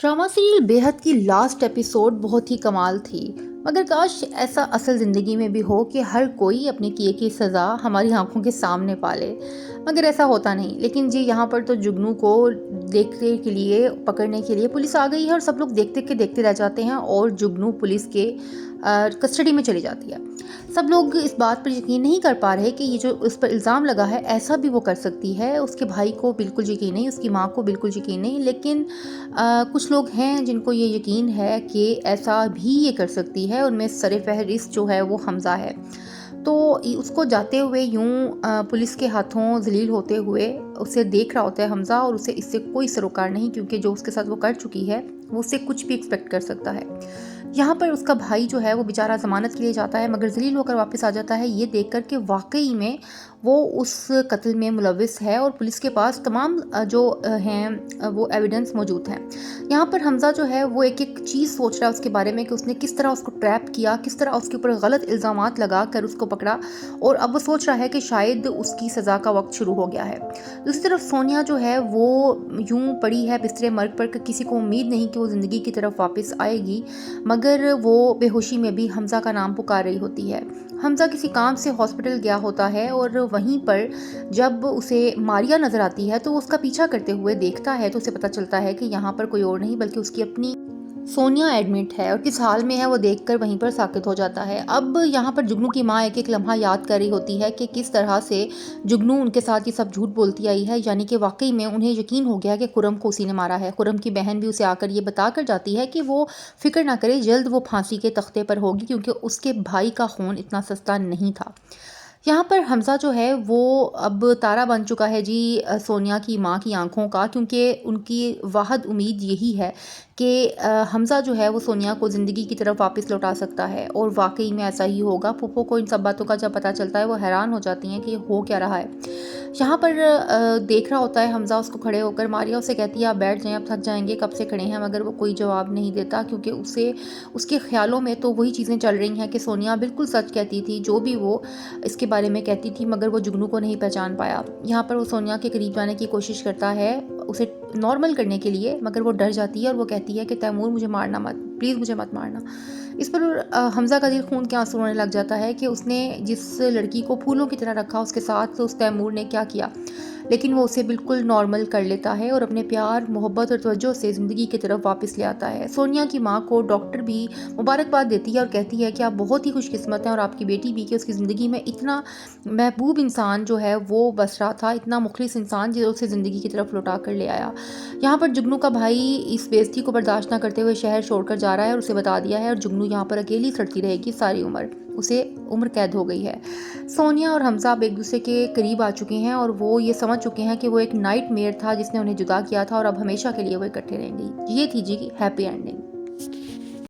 Drama serial बेहद की last episode बहुत ही कमाल थी। मगर काश ऐसा असल ज़िंदगी में भी हो कि हर कोई अपने किए की सज़ा हमारी आंखों के सामने पाले। मगर ऐसा होता नहीं। लेकिन जी यहाँ पर तो जुगनू को देखने के लिए पकड़ने के लिए पुलिस आ गई है और सब लोग देखते के देखते रह जाते हैं और जुगनू पुलिस के कस्टडी में चली जाती है। सब लोग इस बात पर यकीन नहीं कर पा रहे कि ये जो उस पर इल्ज़ाम लगा है ऐसा भी वो कर सकती है। उसके भाई को बिल्कुल यकीन नहीं, उसकी माँ को बिल्कुल यकीन नहीं, लेकिन कुछ लोग हैं जिनको ये यकीन है कि ऐसा भी ये कर सकती है। उनमें सर-ए-फ़हरिस्त जो है वो हमज़ा है। तो उसको जाते हुए यूं पुलिस के हाथों ज़लील होते हुए उसे देख रहा होता है हमज़ा, और उसे इससे कोई सरोकार नहीं, क्योंकि जो उसके साथ वो कर चुकी है वो उससे कुछ भी एक्सपेक्ट कर सकता है। यहाँ पर उसका भाई जो है वो बेचारा ज़मानत के लिए जाता है, मगर ज़लील होकर वापस आ जाता है ये देखकर कि वाकई में वो उस कत्ल में मुलविस है और पुलिस के पास तमाम हैं वो एविडेंस मौजूद हैं। यहाँ पर हमज़ा जो है वो एक एक चीज़ सोच रहा है उसके बारे में कि उसने किस तरह उसको ट्रैप किया, किस तरह उसके ऊपर गलत इल्ज़ामात लगा कर उसको पकड़ा, और अब वो सोच रहा है कि शायद उसकी सज़ा का वक्त शुरू हो गया है। दूसरी तरफ सोनिया जो है वो यूं पड़ी है बिस्तरे मर्ग पर कि किसी को उम्मीद नहीं कि वो ज़िंदगी की तरफ वापस आएगी, मगर वो बेहोशी में भी हमज़ा का नाम पुकार रही होती है। हमज़ा किसी काम से हॉस्पिटल गया होता है और वहीं पर जब उसे मारिया नज़र आती है तो वो उसका पीछा करते हुए देखता है, तो उसे पता चलता है कि यहाँ पर कोई और नहीं बल्कि उसकी अपनी सोनिया एडमिट है और किस हाल में है वो देखकर वहीं पर साकित हो जाता है। अब यहाँ पर जुगनू की माँ एक एक लम्हा याद कर रही होती है कि किस तरह से जुगनू उनके साथ ये सब झूठ बोलती आई है, यानी कि वाकई में उन्हें यकीन हो गया कि खुरम को उसी ने मारा है। खुरम की बहन भी उसे आकर ये बता कर जाती है कि वो फिक्र ना करे, जल्द वो फांसी के तख्ते पर होगी, क्योंकि उसके भाई का खून इतना सस्ता नहीं था। यहाँ पर हमज़ा जो है वो अब तारा बन चुका है जी सोनिया की माँ की आँखों का, क्योंकि उनकी वाहिद उम्मीद यही है कि हमज़ा जो है वो सोनिया को ज़िंदगी की तरफ वापस लौटा सकता है, और वाक़ई में ऐसा ही होगा। फूफो को इन सब बातों का जब पता चलता है वो हैरान हो जाती हैं कि ये हो क्या रहा है। यहाँ पर देख रहा होता है हमज़ा उसको खड़े होकर। मारिया उसे कहती है आप बैठ जाएँ, आप थक जाएँगे, कब से खड़े हैं, मगर वो कोई जवाब नहीं देता, क्योंकि उसे उसके ख़्यालों में तो वही चीज़ें चल रही हैं कि सोनिया बिल्कुल सच कहती थी जो भी वो इसके बारे में कहती थी, मगर वो जुगनू को नहीं पहचान पाया। यहाँ पर वो सोनिया के करीब जाने की कोशिश करता है उसे नॉर्मल करने के लिए, मगर वो डर जाती है और वो कहती है कि तैमूर मुझे मारना मत, प्लीज़ मुझे मत मारना। इस पर हमज़ा का दिल खून के आंसू रोने लग जाता है कि उसने जिस लड़की को फूलों की तरह रखा उसके साथ तो उस तैमूर ने क्या किया। लेकिन वो उसे बिल्कुल नॉर्मल कर लेता है और अपने प्यार, मोहब्बत और तवज्जो से ज़िंदगी की तरफ वापस ले आता है। सोनिया की माँ को डॉक्टर भी मुबारकबाद देती है और कहती है कि आप बहुत ही खुशकिस्मत हैं, और आपकी बेटी भी, कि उसकी ज़िंदगी में इतना महबूब इंसान जो है वो बस रहा था, इतना मुखलिस इंसान जो उसे ज़िंदगी की तरफ लौटा कर ले आया। यहाँ पर जुगनू का भाई इस बेइज्जती को बर्दाश्त न करते हुए शहर छोड़कर जा रहा है और उसे बता दिया है, और जुगनू यहाँ पर अकेली सड़ती रहेगी सारी उम्र। उसे उम्र कैद हो गई है। सोनिया और हमज़ा अब एक दूसरे के करीब आ चुके हैं और वो ये समझ चुके हैं कि वो एक नाइटमेयर था जिसने उन्हें जुदा किया था, और अब हमेशा के लिए वो इकट्ठे रहेंगे। ये थी जी हैप्पी एंडिंग।